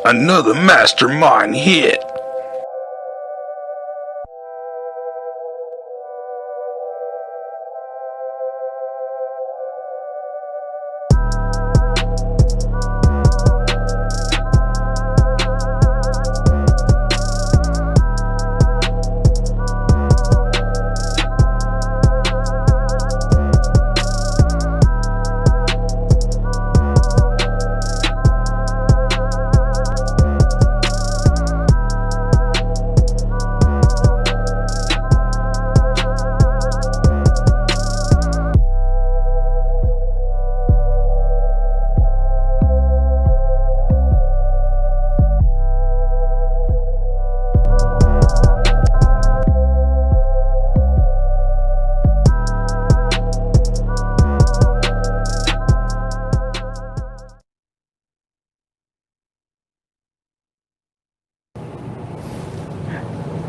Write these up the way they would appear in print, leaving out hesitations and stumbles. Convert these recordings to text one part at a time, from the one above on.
Another mastermind hit.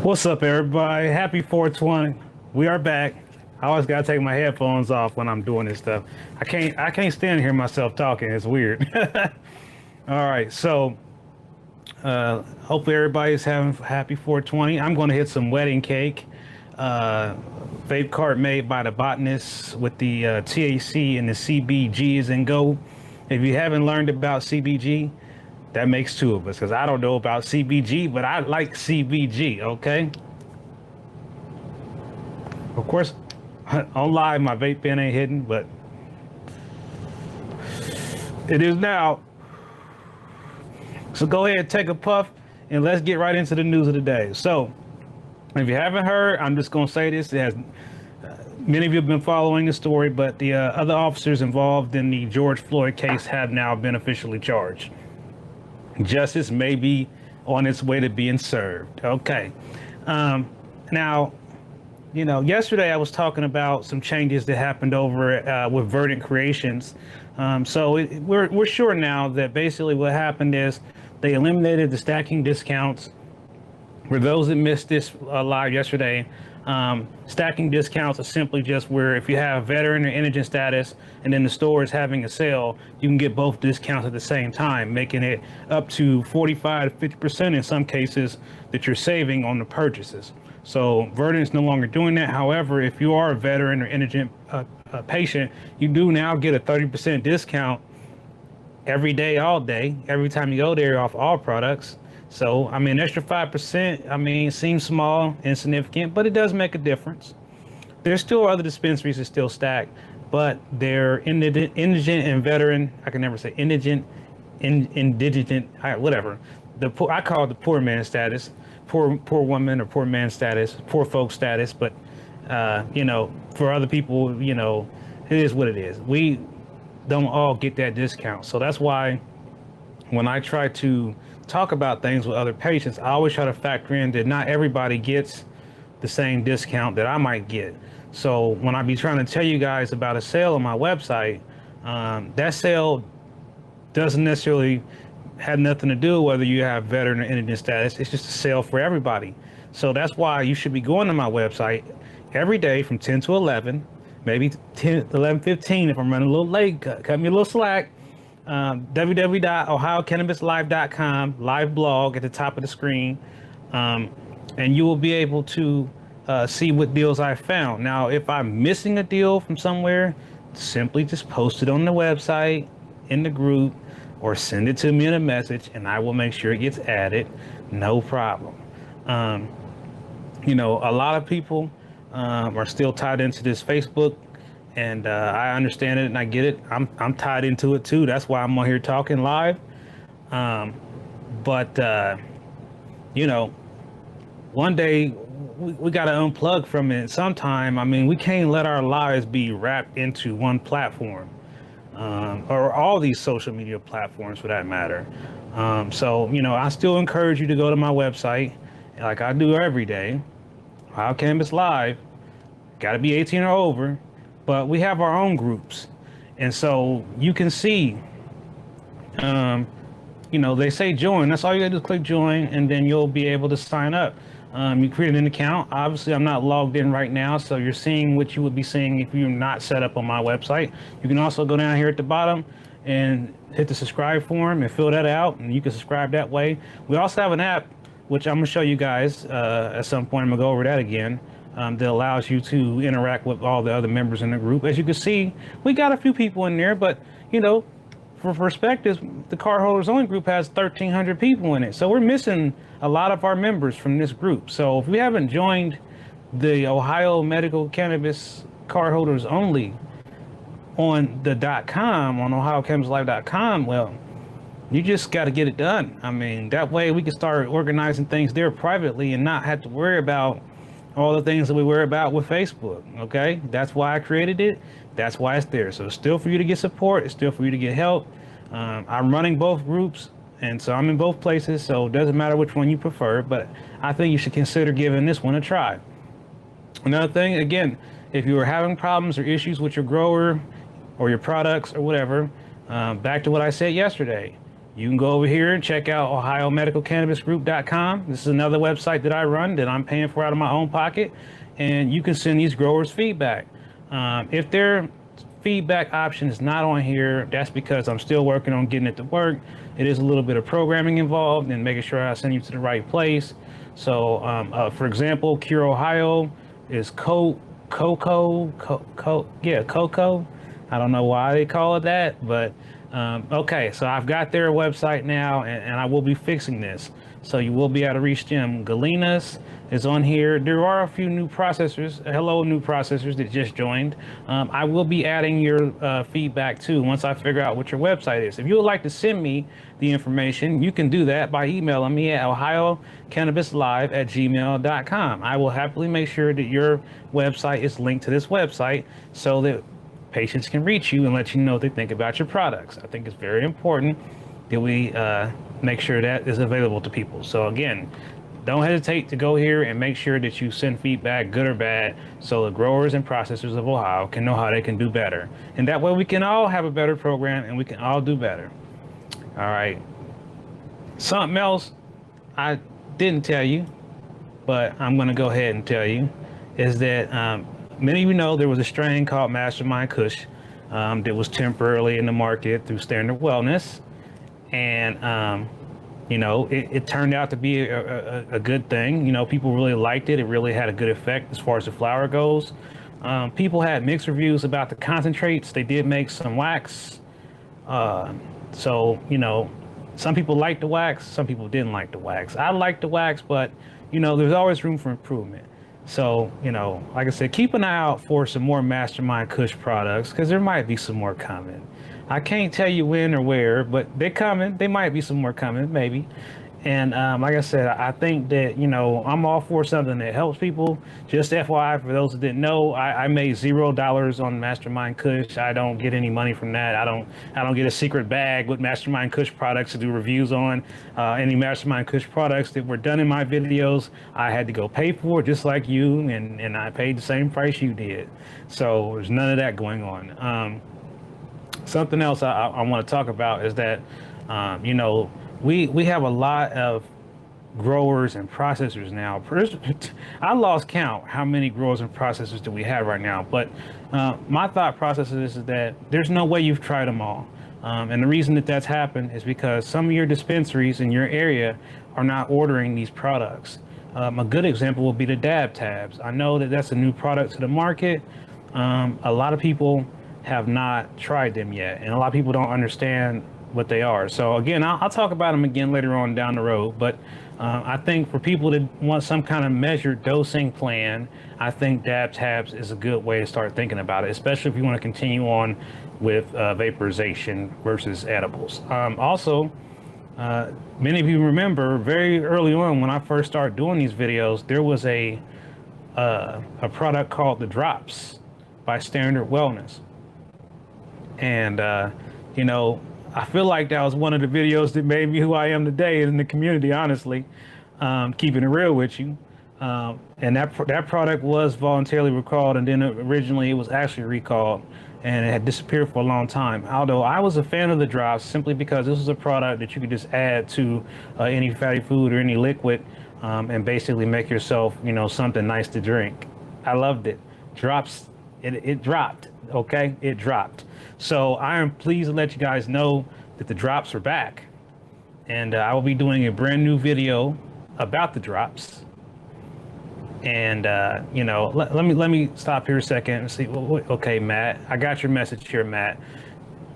What's up, everybody? Happy 420. We are back. I always gotta take my headphones off when I'm doing this stuff. I can't stand to hear myself talking. It's weird. All right, so hopefully everybody's having happy 420. I'm gonna hit some wedding cake. Vape cart made by the botanists with the THC and the CBG in go. If you haven't learned about CBG, that makes two of us, because I don't know about CBG, but I like CBG, okay? Of course, on live, my vape pen ain't hidden, but it is now. So go ahead, take a puff, and let's get right into the news of the day. So, if you haven't heard, I'm just going to say this. It has, many of you have been following the story, but the other officers involved in the George Floyd case have now been officially charged. Justice may be on its way to being served. Okay. Now, you know, yesterday I was talking about some changes that happened over with Verdant Creations. We're sure now that basically what happened is they eliminated the stacking discounts. For those that missed this live yesterday, stacking discounts are simply just where if you have veteran or indigent status and then the store is having a sale, you can get both discounts at the same time, making it up to 45 to 50% in some cases that you're saving on the purchases. So Verdant's no longer doing that. However, if you are a veteran or indigent patient, you do now get a 30% discount every day, all day, every time you go there off all products. So, I mean, extra 5%, I mean, seems small, insignificant, but it does make a difference. There's still other dispensaries that still stack, but they're indigent and veteran. I can never say indigent, indigent, whatever. I call it the poor man status, poor woman or poor man status, poor folk status. But, you know, for other people, you know, it is what it is. We don't all get that discount. So that's why when I try to talk about things with other patients, I always try to factor in that not everybody gets the same discount that I might get. So when I be trying to tell you guys about a sale on my website, that sale doesn't necessarily have nothing to do whether you have veteran or indigent status. It's just a sale for everybody. So that's why you should be going to my website every day from 10 to 11, maybe 10, 11:15 if I'm running a little late. Cut me a little slack. www.ohiocannabislive.com, live blog at the top of the screen, and you will be able to see what deals I found. Now, if I'm missing a deal from somewhere, simply just post it on the website, in the group, or send it to me in a message, and I will make sure it gets added. No problem. You know, a lot of people are still tied into this Facebook. And I understand it and I get it. I'm tied into it too. That's why I'm on here talking live. You know, one day we got to unplug from it sometime. I mean, we can't let our lives be wrapped into one platform or all these social media platforms for that matter. So, you know, I still encourage you to go to my website like I do every day. Ohio Cannabis Live. Got to be 18 or over. But we have our own groups. And so you can see, you know, they say join. That's all you gotta do is click join, and then you'll be able to sign up. You create an account. Obviously, I'm not logged in right now, so you're seeing what you would be seeing if you're not set up on my website. You can also go down here at the bottom and hit the subscribe form and fill that out, and you can subscribe that way. We also have an app, which I'm gonna show you guys at some point. I'm gonna go over that again. That allows you to interact with all the other members in the group. As you can see, we got a few people in there, but you know, for perspective, the cardholders only group has 1,300 people in it. So we're missing a lot of our members from this group. So if we haven't joined the Ohio Medical Cannabis Cardholders Only on the .com, on OhioCannabisLife.com, well, you just got to get it done. I mean, that way we can start organizing things there privately and not have to worry about all the things that we worry about with Facebook. Okay, that's why I created it. That's why it's there. So it's still for you to get support. It's still for you to get help. I'm running both groups, and so I'm in both places. So it doesn't matter which one you prefer, but I think you should consider giving this one a try. Another thing, again, if you are having problems or issues with your grower or your products or whatever, back to what I said yesterday. You can go over here and check out OhioMedicalCannabisGroup.com. This is another website that I run that I'm paying for out of my own pocket, and you can send these growers feedback. If their feedback option is not on here, that's because I'm still working on getting it to work. It is a little bit of programming involved and making sure I send you to the right place. So, for example, Cure Ohio is Coco. I don't know why they call it that, but okay, so I've got their website now, and I will be fixing this. So you will be able to reach them. Galena's is on here. There are a few new processors. Hello, new processors that just joined. I will be adding your feedback too once I figure out what your website is. If you would like to send me the information, you can do that by emailing me at OhioCannabisLive@gmail.com. I will happily make sure that your website is linked to this website so that patients can reach you and let you know what they think about your products. I think it's very important that we make sure that is available to people. So again, don't hesitate to go here and make sure that you send feedback, good or bad, so the growers and processors of Ohio can know how they can do better. And that way we can all have a better program and we can all do better. All right. Something else I didn't tell you, but I'm going to go ahead and tell you, is that many of you know there was a strain called Mastermind Kush that was temporarily in the market through Standard Wellness. And, you know, it turned out to be a good thing. You know, people really liked it. It really had a good effect as far as the flower goes. People had mixed reviews about the concentrates. They did make some wax. So, you know, some people liked the wax. Some people didn't like the wax. I liked the wax, but, you know, there's always room for improvement. So, you know, like I said, keep an eye out for some more Mastermind Kush products because there might be some more coming. I can't tell you when or where, but they're coming. There might be some more coming, maybe. And like I said, I think that, you know, I'm all for something that helps people. Just FYI, for those that didn't know, I made $0 on Mastermind Kush. I don't get any money from that. I don't get a secret bag with Mastermind Kush products to do reviews on. Any Mastermind Kush products that were done in my videos, I had to go pay for, just like you, and I paid the same price you did. So there's none of that going on. Something else I want to talk about is that, you know, we have a lot of growers and processors now. I lost count how many growers and processors do we have right now. But my thought process is that there's no way you've tried them all. And the reason that that's happened is because some of your dispensaries in your area are not ordering these products. A good example will be the dab tabs. I know that that's a new product to the market. A lot of people have not tried them yet, and a lot of people don't understand what they are. So again, I'll talk about them again later on down the road, but I think for people that want some kind of measured dosing plan, I think dab tabs is a good way to start thinking about it, especially if you want to continue on with vaporization versus edibles. Also, many of you remember very early on when I first started doing these videos, there was a product called the Drops by Standard Wellness. And, you know, I feel like that was one of the videos that made me who I am today in the community, honestly, keeping it real with you. And that product was voluntarily recalled, and then originally it was actually recalled, and it had disappeared for a long time. Although I was a fan of the Drops simply because this was a product that you could just add to any fatty food or any liquid and basically make yourself, you know, something nice to drink. I loved it. Drops, it dropped, okay? It dropped. So I am pleased to let you guys know that the drops are back. And I will be doing a brand new video about the drops. And let me stop here a second and see. Okay, Matt, I got your message here, Matt.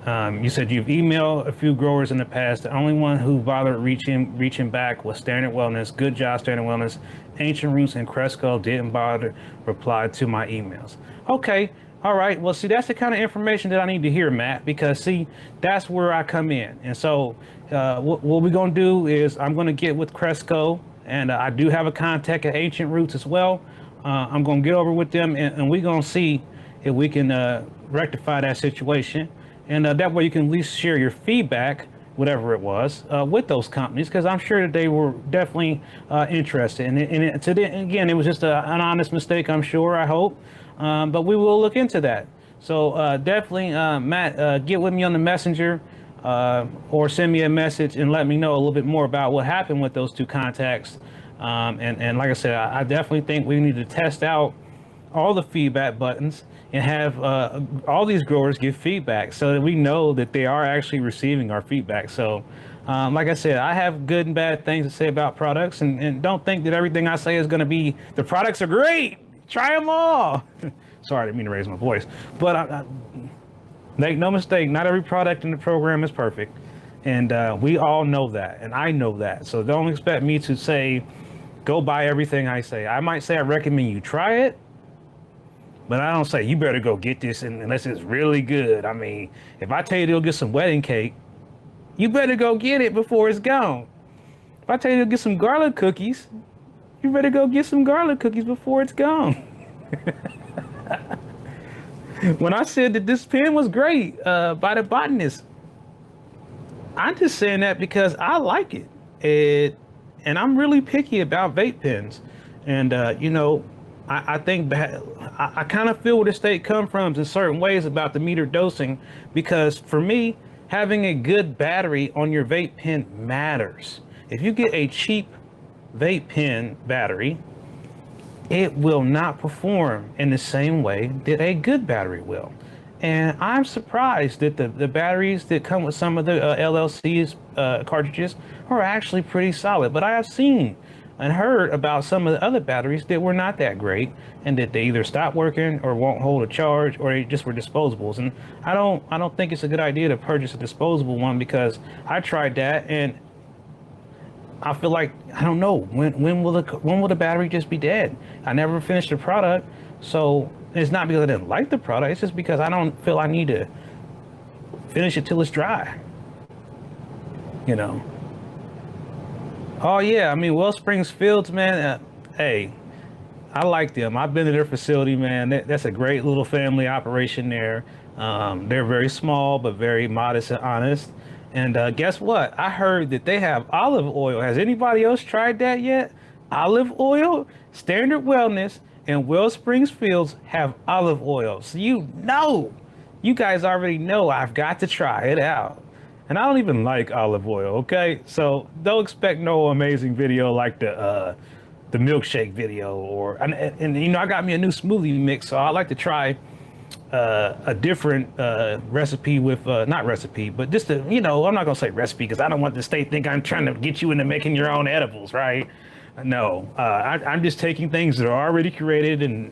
You said you've emailed a few growers in the past. The only one who bothered reaching back was Standard Wellness. Good job, Standard Wellness. Ancient Roots and Cresco didn't bother reply to my emails. Okay, all right. Well, see, that's the kind of information that I need to hear, Matt, because see, that's where I come in. And so what we're going to do is I'm going to get with Cresco, and I do have a contact at Ancient Roots as well. I'm going to get over with them, and we're going to see if we can rectify that situation. And that way you can at least share your feedback, whatever it was, with those companies, because I'm sure that they were definitely interested. And again, it was just an honest mistake, I'm sure, I hope. But we will look into that. So definitely, Matt, get with me on the messenger or send me a message and let me know a little bit more about what happened with those two contacts. And like I said, I definitely think we need to test out all the feedback buttons and have all these growers give feedback so that we know that they are actually receiving our feedback. So like I said, I have good and bad things to say about products, and don't think that everything I say is going to be the products are great, try them all. Sorry, I didn't mean to raise my voice, but make no mistake, not every product in the program is perfect, and we all know that, and I know that. So don't expect me to say go buy everything I say. I might say I recommend you try it, but I don't say you better go get this unless it's really good. I mean, if I tell you to go get some wedding cake, you better go get it before it's gone. If I tell you to get some garlic cookies, you better go get some garlic cookies before it's gone. When I said that this pen was great by the botanist, I'm just saying that because I like it. And I'm really picky about vape pens. And, I think I kind of feel where the state comes from in certain ways about the meter dosing, because for me, having a good battery on your vape pen matters. If you get a cheap vape pen battery, it will not perform in the same way that a good battery will. And I'm surprised that the batteries that come with some of the LLC's cartridges are actually pretty solid. But I have seen and heard about some of the other batteries that were not that great, and that they either stopped working or won't hold a charge, or they just were disposables. And I don't think it's a good idea to purchase a disposable one, because I tried that and I feel like, I don't know, when will the battery just be dead? I never finished the product, so it's not because I didn't like the product, it's just because I don't feel I need to finish it till it's dry, Oh yeah, I mean, Wellsprings Fields, man, hey, I like them. I've been to their facility, man. That's a great little family operation there. They're very small, but very modest and honest. And guess what? I heard that they have olive oil. Has anybody else tried that yet? Olive oil? Standard Wellness and Wellsprings Fields have olive oil. So you guys already know I've got to try it out. And I don't even like olive oil, okay? So don't expect no amazing video like the milkshake video, and I got me a new smoothie mix, so I like to try a different recipe with not recipe, but just I'm not gonna say recipe because I don't want the state to think I'm trying to get you into making your own edibles, right? No, I'm just taking things that are already created and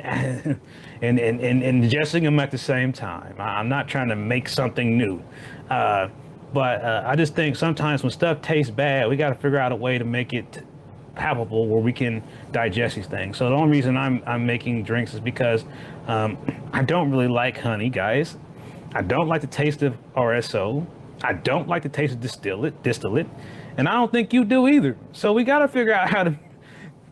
ingesting them at the same time. I'm not trying to make something new. But I just think sometimes when stuff tastes bad, we got to figure out a way to make it palpable where we can digest these things. So the only reason I'm making drinks is because I don't really like honey, guys. I don't like the taste of RSO. I don't like the taste of distillate, and I don't think you do either. So we got to figure out how to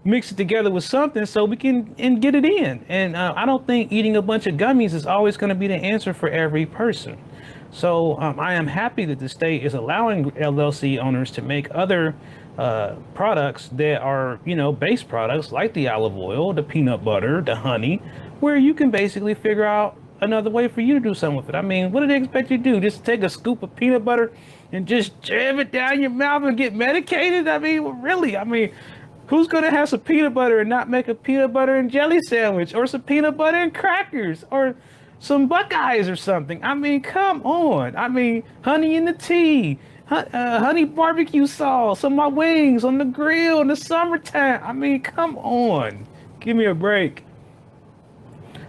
mix it together with something so we can get it in. And I don't think eating a bunch of gummies is always going to be the answer for every person. So I am happy that the state is allowing LLC owners to make other products that are, base products like the olive oil, the peanut butter, the honey, where you can basically figure out another way for you to do something with it. I mean, what do they expect you to do? Just take a scoop of peanut butter and just jam it down your mouth and get medicated? I mean, really? I mean, who's going to have some peanut butter and not make a peanut butter and jelly sandwich, or some peanut butter and crackers, or some Buckeyes or something. I mean, come on. I mean, honey in the tea, honey barbecue sauce on my wings on the grill in the summertime. I mean, come on. Give me a break.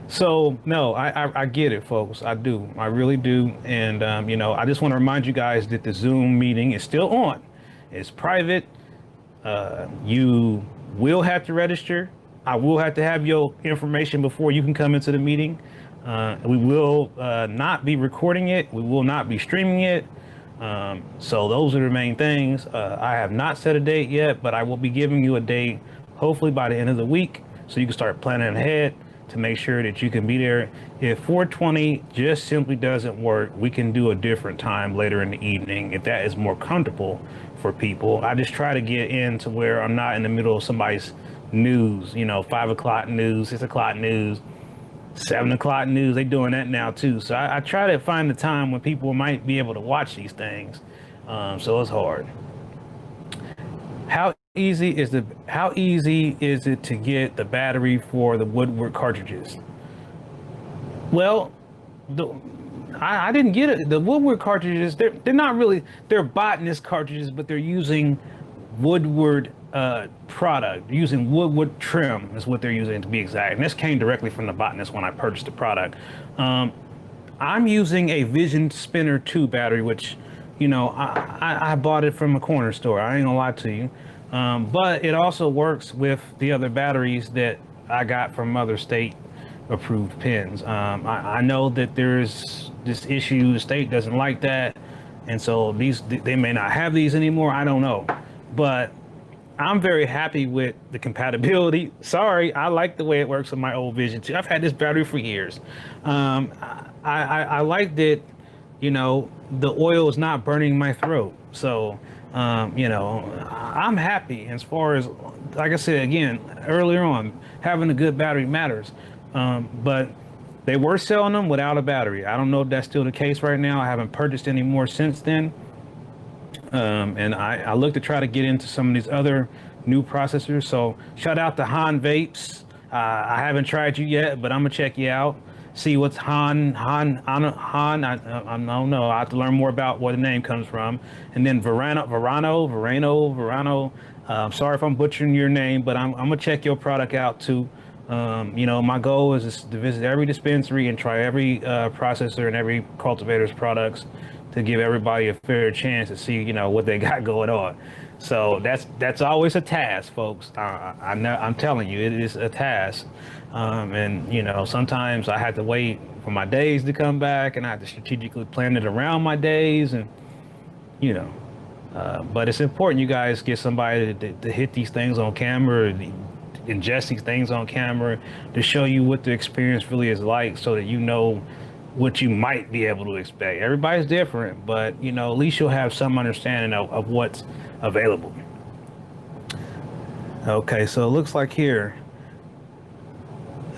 So no, I get it, folks. I do. I really do. And I just want to remind you guys that the Zoom meeting is still on. It's private. You will have to register. I will have to have your information before you can come into the meeting. We will not be recording it. We will not be streaming it. So those are the main things. I have not set a date yet, but I will be giving you a date hopefully by the end of the week so you can start planning ahead to make sure that you can be there. If 420 just simply doesn't work, we can do a different time later in the evening if that is more comfortable for people. I just try to get in to where I'm not in the middle of somebody's news, 5 o'clock news, 6 o'clock news, 7 o'clock news. They doing that now too. So I try to find the time when people might be able to watch these things. So it's hard. How easy is it to get the battery for the Woodward cartridges? Well, I didn't get it. The Woodward cartridges, they're not really, they're botanist cartridges, but they're using Woodward product, using Woodward trim is what they're using, to be exact. And this came directly from the botanist when I purchased the product. I'm using a Vision Spinner 2 battery, which, I bought it from a corner store. I ain't gonna lie to you. But it also works with the other batteries that I got from other state approved pens. I know that there's this issue, the state doesn't like that. And so they may not have these anymore. I don't know, but I'm very happy with the compatibility. Sorry, I like the way it works on my old Vision 2. I've had this battery for years. I like that, the oil is not burning my throat. So, I'm happy as far as, like I said, again, earlier on, having a good battery matters. But they were selling them without a battery. I don't know if that's still the case right now. I haven't purchased any more since then. And I look to try to get into some of these other new processors. So shout out to Han Vapes. I haven't tried you yet, but I'm gonna check you out. See what's Han. I don't know. I have to learn more about where the name comes from. And then Verano. Sorry if I'm butchering your name, but I'm gonna check your product out too. My goal is to visit every dispensary and try every processor and every cultivator's products to give everybody a fair chance to see, what they got going on. So that's always a task, folks. I know, I'm telling you, it is a task. And sometimes I have to wait for my days to come back, and I have to strategically plan it around my days, and but it's important you guys get somebody to hit these things on camera, ingest these things on camera, to show you what the experience really is like, so that you know what you might be able to expect. Everybody's different, but at least you'll have some understanding of what's available. Okay, so it looks like here,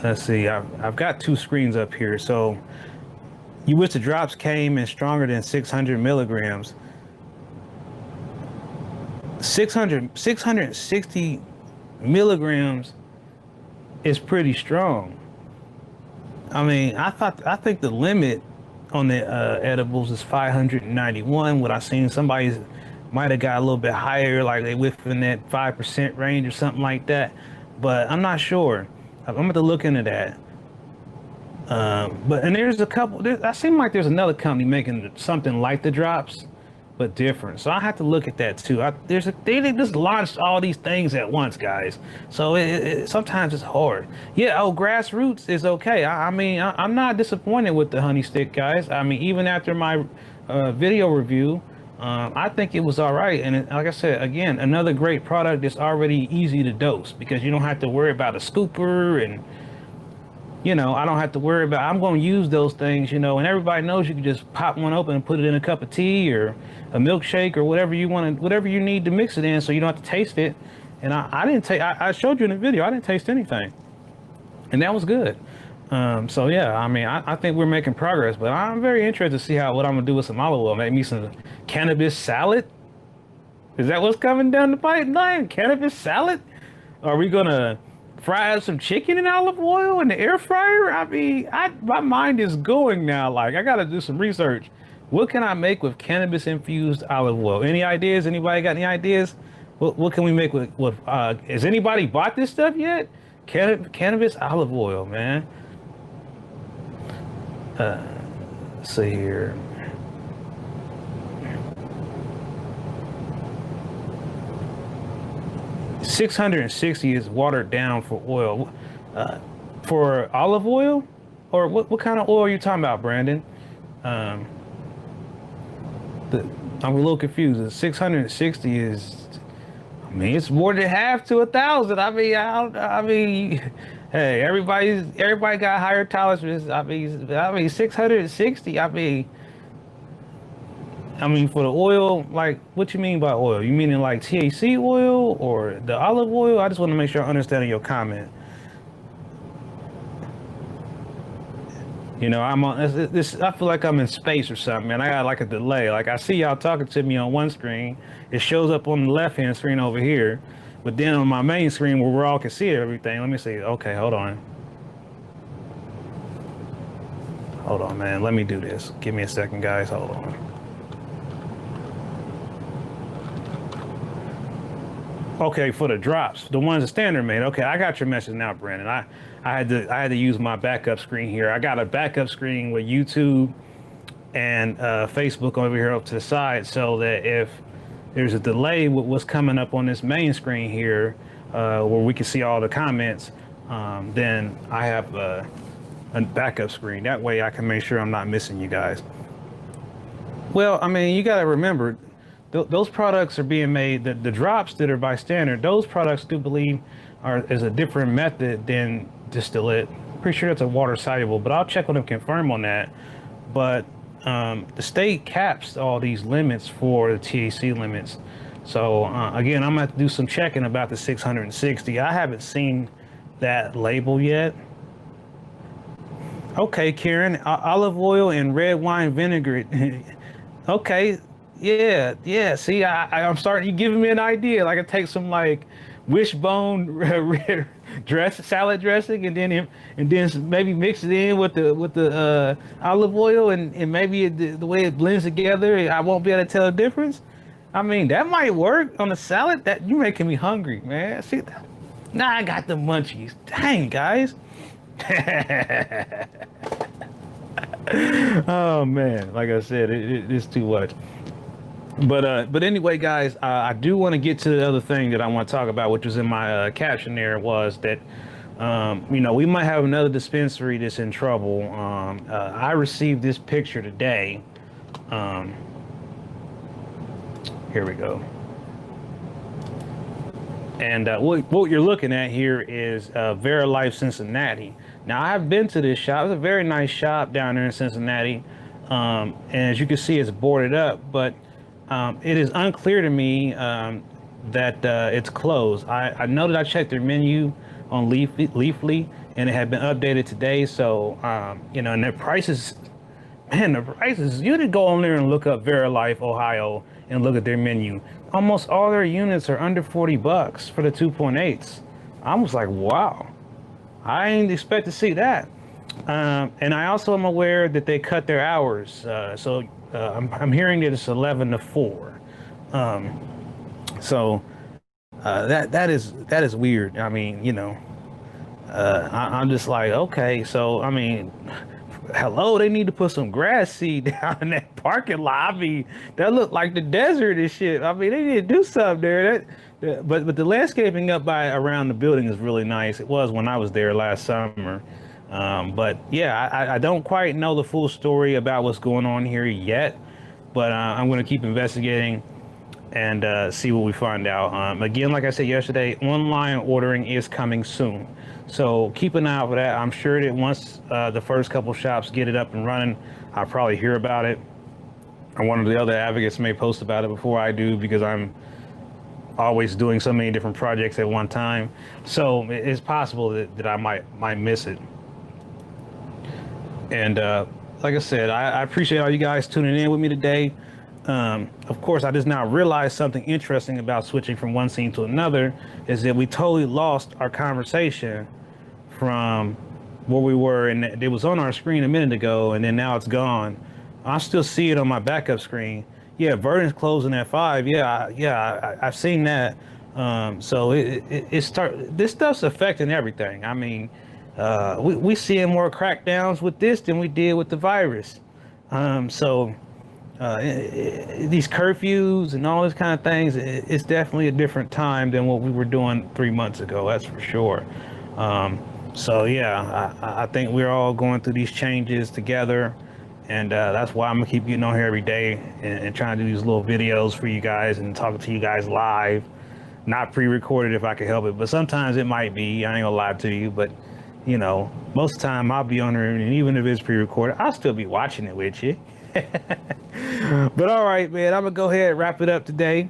let's see, I've got two screens up here. So you wish the drops came in stronger than 600 milligrams. 660 milligrams is pretty strong. I mean, I think the limit on the edibles is 591. What I've seen, somebody might have got a little bit higher, like they within that 5% range or something like that. But I'm not sure. I'm going to look into that. And there's a couple. I seem like there's another company making something like the drops, but different. So I have to look at that too. They just launched all these things at once, guys. So sometimes it's hard. Yeah. Oh, Grassroots is okay. I'm not disappointed with the honey stick, guys. I mean, even after my video review, I think it was all right. And like I said, again, another great product that's already easy to dose, because you don't have to worry about a scooper, and I don't have to worry about, I'm going to use those things, and everybody knows you can just pop one open and put it in a cup of tea or a milkshake or whatever you need to mix it in, so you don't have to taste it. And I showed you in the video, I didn't taste anything, and that was good. So yeah, I think we're making progress, but I'm very interested to see what I'm gonna do with some olive oil. Make me some cannabis salad. Is that what's coming down the pipeline? Cannabis salad? Are we gonna fry up some chicken in olive oil in the air fryer? I mean, my mind is going now. Like, I gotta do some research. What can I make with cannabis infused olive oil? Any ideas? Anybody got any ideas? What can we make with has anybody bought this stuff yet? Cannabis olive oil, man. Let's see here. $660 is watered down for oil. For olive oil? Or what kind of oil are you talking about, Brandon? I'm a little confused. The 660 is, I mean, it's more than half to 1,000. I mean, hey, everybody got higher tolerances. I mean, 660. I mean, for the oil, like, what you mean by oil? You meaning like THC oil or the olive oil? I just want to make sure I'm understanding your comment. You know, I'm on this. I feel like I'm in space or something, man. I got like a delay. Like, I see y'all talking to me on one screen. It shows up on the left-hand screen over here. But then on my main screen where we all can see everything, let me see. Okay, hold on. Hold on, man. Let me do this. Give me a second, guys. Hold on. Okay, for the drops, the ones that standard made. Okay, I got your message now, Brandon. I had to use my backup screen here. I got a backup screen with YouTube and Facebook over here up to the side, so that if there's a delay with what's coming up on this main screen here, where we can see all the comments, then I have a backup screen. That way I can make sure I'm not missing you guys. Well, I mean, you got to remember, those products are being made, the drops that are by standard, those products do believe is a different method than distillate. Pretty sure it's a water soluble, but I'll check with them, confirm on that. But the state caps all these limits for the THC limits. So again, I'm gonna have to do some checking about the 660. I haven't seen that label yet. Okay, Karen, olive oil and red wine vinegar. Okay. Yeah. See, I'm starting. You giving me an idea. Like, I take some like wishbone salad dressing, and then maybe mix it in with the olive oil, and maybe the way it blends together, I won't be able to tell the difference. I mean, that might work on a salad. That you making me hungry, man. See, now I got the munchies. Dang, guys. Oh man, like I said, it's too much. But anyway, guys, I do want to get to the other thing that I want to talk about, which was in my caption there, was that you know, we might have another dispensary that's in trouble. I received this picture today. Here we go. And what you're looking at here is Verilife Cincinnati. Now, I've been to this shop. It's a very nice shop down there in Cincinnati. And as you can see, it's boarded up, but it is unclear to me that it's closed. I know that I checked their menu on Leafly, and it had been updated today. So, you know, and their prices, man, the prices, you could go on there and look up Verilife, Ohio, and look at their menu. Almost all their units are under $40 for the 2.8s. I was like, wow, I didn't expect to see that. And I also am aware that they cut their hours. I'm hearing that it's 11 to 4. That is weird. I mean, you know, I'm just like, okay, so I mean, hello, they need to put some grass seed down in that parking lot. I mean, that looked like the desert and shit. I mean, they need to do something there. But the landscaping up around the building is really nice. It was when I was there last summer. But yeah, I don't quite know the full story about what's going on here yet, but I'm going to keep investigating and see what we find out. Again, like I said yesterday, online ordering is coming soon. So keep an eye out for that. I'm sure that once the first couple shops get it up and running, I'll probably hear about it. Or one of the other advocates may post about it before I do, because I'm always doing so many different projects at one time. So it's possible that I might miss it. And like I said, I appreciate all you guys tuning in with me today. Of course, I just now realized something interesting about switching from one scene to another is that we totally lost our conversation from where we were, and it was on our screen a minute ago, and then now it's gone. I still see it on my backup screen. Yeah, Verdant's closing at 5. I've seen that. So this stuff's affecting everything. I mean, we seeing more crackdowns with this than we did with the virus. So these curfews and all these kind of things, it's definitely a different time than what we were doing 3 months ago. That's for sure. So yeah, I think we're all going through these changes together, and that's why I'm gonna keep getting on here every day and trying to do these little videos for you guys and talking to you guys live, not pre-recorded if I can help it, but sometimes it might be. I ain't gonna lie to you, but you know, most of the time I'll be on there, and even if it's pre-recorded, I'll still be watching it with you. But all right, man, I'm gonna go ahead and wrap it up today.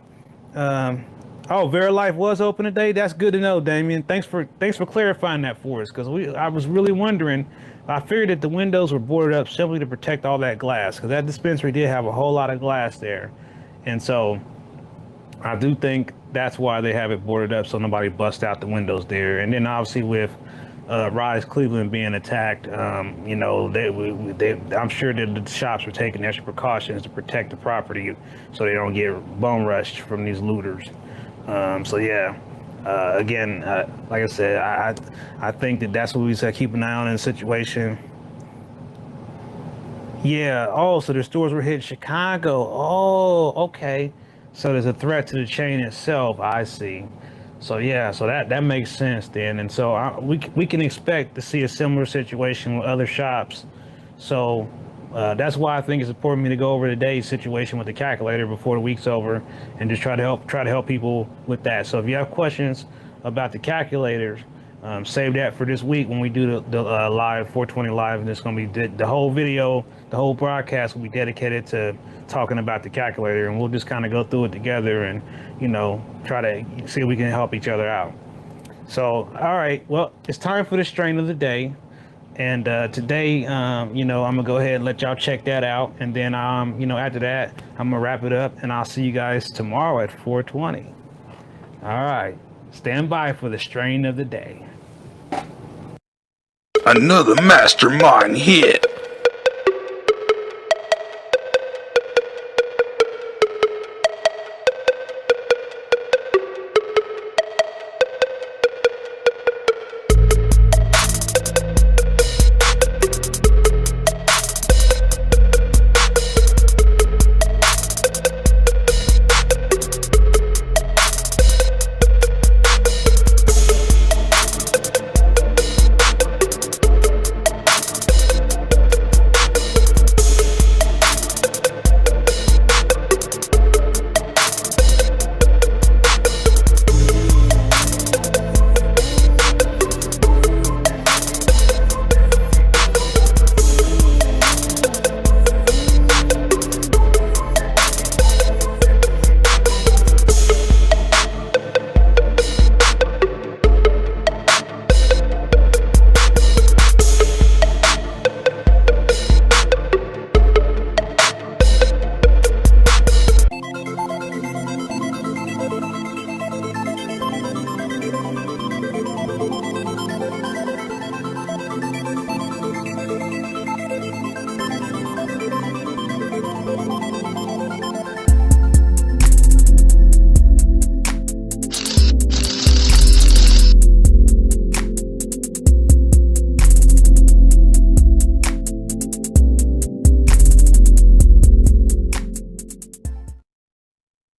Oh, Verilife was open today. That's good to know, Damien. Thanks for clarifying that for us, because I was really wondering. I figured that the windows were boarded up simply to protect all that glass, because that dispensary did have a whole lot of glass there, and so I do think that's why they have it boarded up, so nobody busts out the windows there. And then obviously with Rise Cleveland being attacked, you know, I'm sure that the shops were taking extra precautions to protect the property so they don't get bum rushed from these looters. So yeah, again, like I said, I think that's what we said, keep an eye on in the situation. Yeah, oh, so the stores were hit in Chicago. Oh, okay. So there's a threat to the chain itself. I see. So yeah, so that makes sense then. And so we can expect to see a similar situation with other shops. So that's why I think it's important for me to go over today's situation with the calculator before the week's over, and just try to help people with that. So if you have questions about the calculators, save that for this week when we do the live 420 live, and it's going to be the whole video, the whole broadcast will be dedicated to talking about the calculator, and we'll just kind of go through it together and, you know, try to see if we can help each other out. So, all right, well, it's time for the strain of the day. And today, you know, I'm gonna go ahead and let y'all check that out, and then you know, after that, I'm gonna wrap it up, and I'll see you guys tomorrow at 420. All right, stand by for the strain of the day. Another mastermind hit.